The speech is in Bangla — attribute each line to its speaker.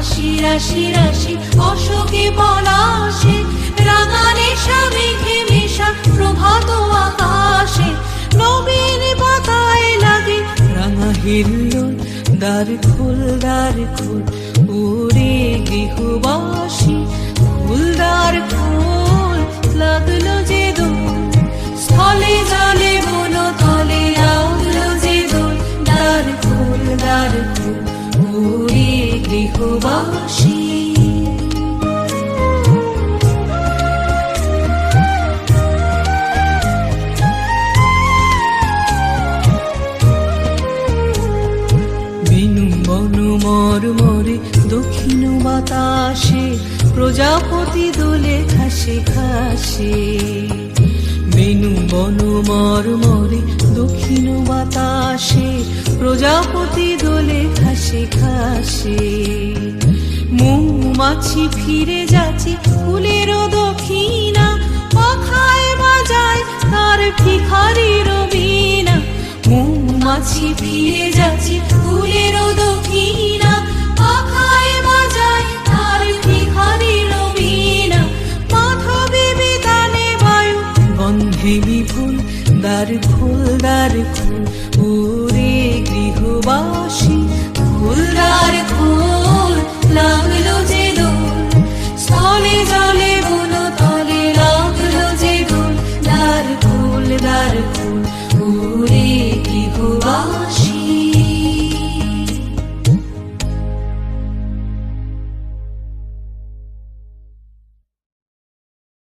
Speaker 1: রাশি রাশি রাশি অশোকে পলাশে, রাঙা নেশা মেঘে মেশা প্রভাত আকাশে, নবীন পাতায় লাগে রাঙা হিল্লোল। দ্বার খোল ওরে গৃহবাসী, দ্বার খোল লাগলো যে দোল, স্থলে জলে বন তলে লাগলো যে দোল। দ্বার খোল ওরে গৃহবাসী। মরমরে দক্ষিণ বাতাসে, প্রজাপতি দোলে ঘাসে ঘাসে। বেনু বন মরমরে দক্ষিণ বাতাসে, প্রজাপতি দোলে ঘাসে ঘাসে। মৌমাছি ফিরে যাচ্ছে ফুলেরও দক্ষিণা, পাখায় বাজায় তার ভিখারির বীণা। মৌমাছি ফিরে যাচ্ছে ফুলেরও দক্ষিণা, পাখায় বাজায় তার ভিখারির বীণা। মাধবী বিতানে বায়ু গন্ধে বিপুল, দ্বার খোল ওরে গৃহবাসী, খোল।